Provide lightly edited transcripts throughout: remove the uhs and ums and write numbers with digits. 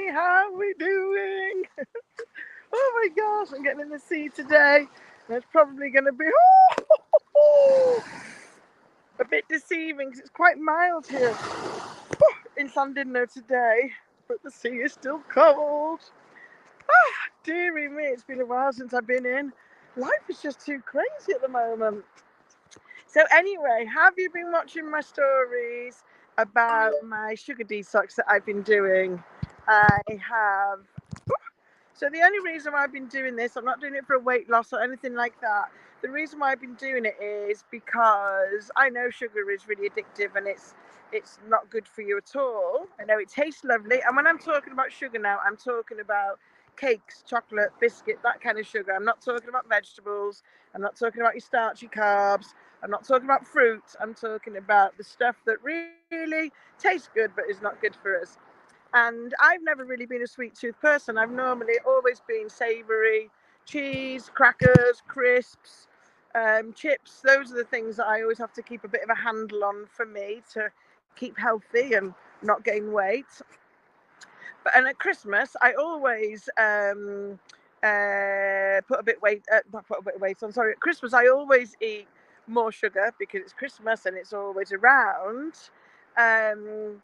Hey, how are we doing? Oh my gosh, I'm getting in the sea today. And it's probably going to be a bit deceiving because it's quite mild here in Llandudno today, but the sea is still cold. Dearie me, it's been a while since I've been in. Life is just too crazy at the moment. So anyway, have you been watching my stories about my sugar detox that I've been doing? I have. So the only reason why I've been doing this, I'm not doing it for a weight loss or anything like that. The reason why I've been doing it is because I know sugar is really addictive and it's not good for you at all. I know it tastes lovely, and when I'm talking about sugar now, I'm talking about cakes, chocolate, biscuit, that kind of sugar. I'm not talking about vegetables. I'm not talking about your starchy carbs. I'm not talking about fruit. I'm talking about the stuff that really tastes good but is not good for us. And I've never really been a sweet tooth person. I've normally always been savoury, cheese, crackers, crisps, chips. Those are the things that I always have to keep a bit of a handle on for me to keep healthy and not gain weight. But and at Christmas, I always put a bit weight. Not put a bit of weight on. Sorry, at Christmas I always eat more sugar because it's Christmas and it's always around. Um,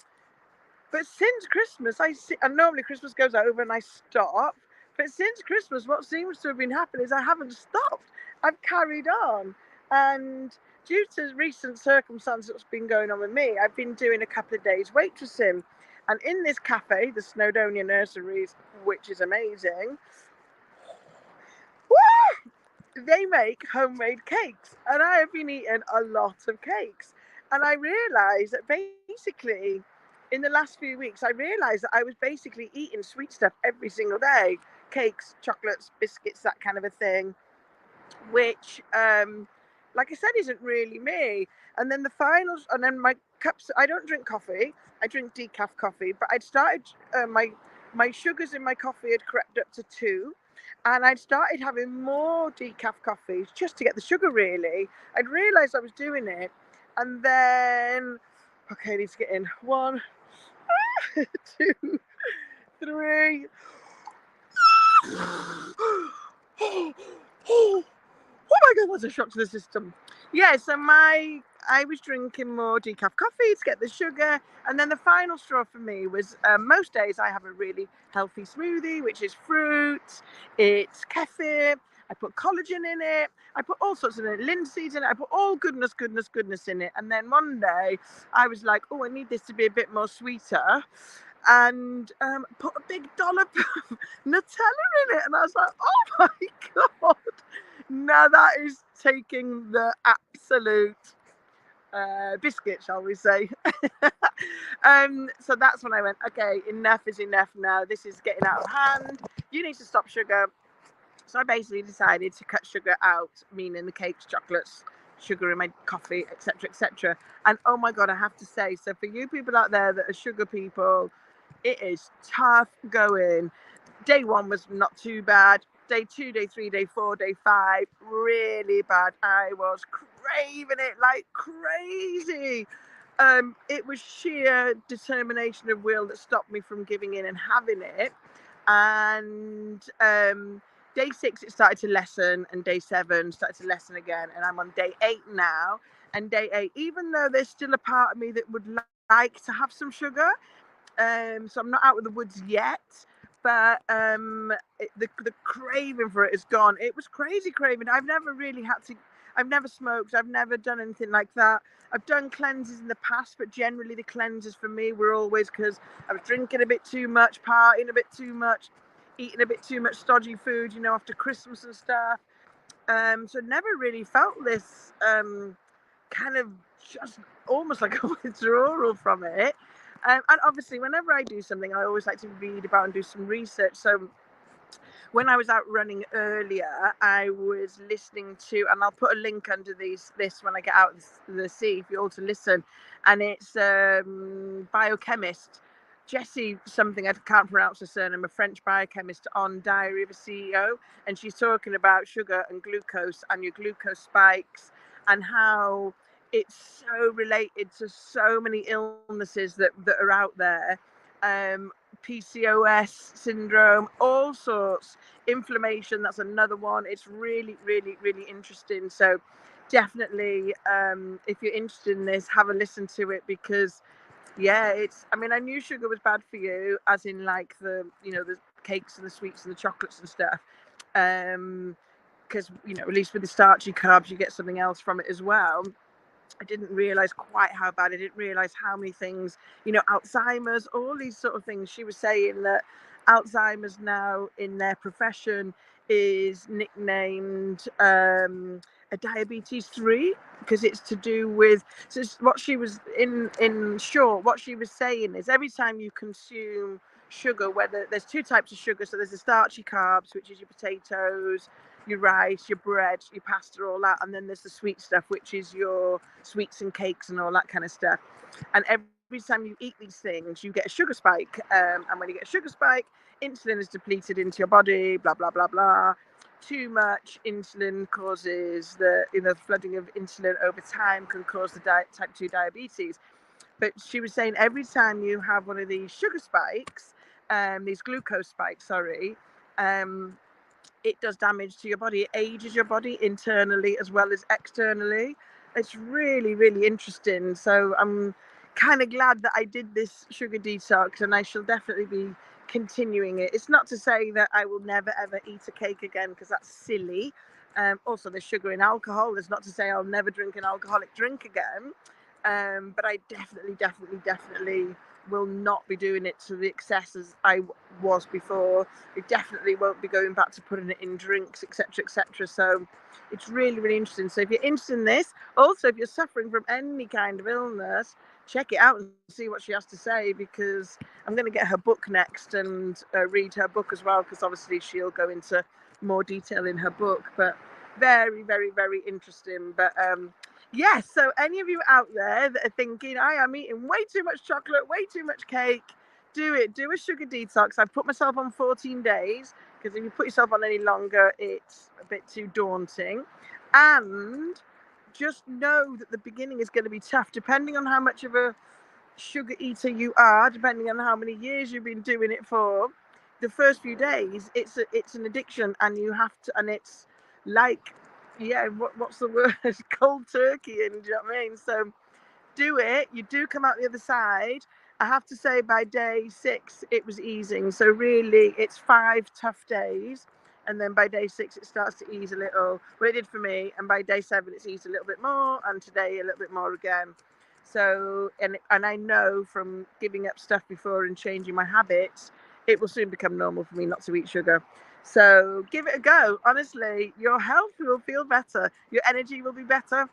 but since Christmas, I see, and normally Christmas goes over and I stop. But since Christmas, what seems to have been happening is I haven't stopped. I've carried on, and due to recent circumstances that's been going on with me, I've been doing a couple of days waitressing, and in this cafe, the Snowdonia Nurseries, which is amazing, they make homemade cakes, and I have been eating a lot of cakes. And I realised that basically, in the last few weeks, I realised that I was basically eating sweet stuff every single day, cakes, chocolates, biscuits, that kind of a thing, which, like I said, isn't really me. And then the finals, and then my cups. I don't drink coffee. I drink decaf coffee, but I'd started my sugars in my coffee had crept up to 2, and I'd started having more decaf coffees just to get the sugar. Really, I'd realised I was doing it, and then okay, I need to get in 1, 2, 3. Oh my god, that's a shock to the system. Yeah, so I was drinking more decaf coffee to get the sugar, and then the final straw for me was most days I have a really healthy smoothie, which is fruit, it's kefir. I put collagen in it. I put all sorts in it, linseeds in it. I put all goodness in it. And then one day I was like, oh, I need this to be a bit more sweeter, and put a big dollop of Nutella in it. And I was like, oh my god. Now that is taking the absolute biscuit, shall we say. So that's when I went, okay, enough is enough now. This is getting out of hand. You need to stop sugar. So I basically decided to cut sugar out, meaning the cakes, chocolates, sugar in my coffee, etc., etc. And oh my God, I have to say, so for you people out there that are sugar people, it is tough going. Day 1 was not too bad. Day 2, day 3, day 4, day 5, really bad. I was craving it like crazy. It was sheer determination of will that stopped me from giving in and having it. And day 6, it started to lessen, and day 7 started to lessen again. And I'm on day 8 now. And day 8, even though there's still a part of me that would like to have some sugar, so I'm not out of the woods yet, but the craving for it is gone. It was crazy craving. I've never really had to. I've never smoked. I've never done anything like that. I've done cleanses in the past, but generally the cleanses for me were always because I was drinking a bit too much, partying a bit too much, eating a bit too much stodgy food, after Christmas and stuff. So never really felt this kind of just almost like a withdrawal from it. And obviously, whenever I do something, I always like to read about and do some research. So when I was out running earlier, I was listening to, and I'll put a link under this when I get out of the sea for you all to listen. And it's biochemist Jessie something, I can't pronounce her surname, a French biochemist, on Diary of a CEO, and she's talking about sugar and glucose and your glucose spikes and how it's so related to so many illnesses that are out there. PCOS syndrome, all sorts, inflammation. That's another one. It's really, really, really interesting. So definitely, if you're interested in this, have a listen to it, because yeah, it's, I mean, I knew sugar was bad for you, as in like the, you know, the cakes and the sweets and the chocolates and stuff. Because, you know, at least with the starchy carbs, you get something else from it as well. I didn't realize quite how bad. I didn't realize how many things, you know, Alzheimer's, all these sort of things. She was saying that Alzheimer's now in their profession is nicknamed a diabetes 3, because it's to do with, so what she was in short, what she was saying is every time you consume sugar, whether there's two types of sugar, so there's the starchy carbs, which is your potatoes, your rice, your bread, your pasta, all that, and then there's the sweet stuff, which is your sweets and cakes and all that kind of stuff. And every time you eat these things, you get a sugar spike, and when you get a sugar spike, insulin is depleted into your body. Blah blah blah blah. Too much insulin causes the, you know, flooding of insulin over time can cause the type 2 diabetes. But she was saying every time you have one of these sugar spikes, these glucose spikes, sorry, it does damage to your body. It ages your body internally as well as externally. It's really, really interesting. So I'm kind of glad that I did this sugar detox, and I shall definitely be continuing it. It's not to say that I will never ever eat a cake again, because that's silly. Also, there's sugar in alcohol. There's not to say I'll never drink an alcoholic drink again. But I definitely will not be doing it to the excess as I was before. I definitely won't be going back to putting it in drinks, etc., etc. So it's really, really interesting. So if you're interested in this, also if you're suffering from any kind of illness, check it out and see what she has to say, because I'm going to get her book next and read her book as well, because obviously she'll go into more detail in her book. But very, very, very interesting. But yes, so any of you out there that are thinking, I am eating way too much chocolate, way too much cake, do it. Do a sugar detox. I've put myself on 14 days, because if you put yourself on any longer, it's a bit too daunting. And just know that the beginning is going to be tough, depending on how much of a sugar eater you are, depending on how many years you've been doing it for. The first few days, it's an addiction, and you have to, and it's like, yeah, what's the word? Cold turkey, and do you know what I mean? So do it. You do come out the other side. I have to say, by day 6, it was easing. So really, it's 5 tough days, and then by day 6, it starts to ease a little. Well, it did for me, and by day 7, it's eased a little bit more, and today a little bit more again. So, and I know from giving up stuff before and changing my habits, it will soon become normal for me not to eat sugar. So give it a go. Honestly, your health will feel better. Your energy will be better.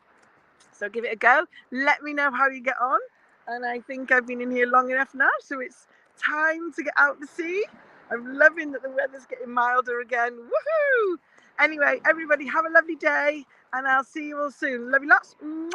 So give it a go. Let me know how you get on. And I think I've been in here long enough now, so it's time to get out to sea. I'm loving that the weather's getting milder again. Woohoo! Anyway, everybody have a lovely day, and I'll see you all soon. Love you lots. Mwah.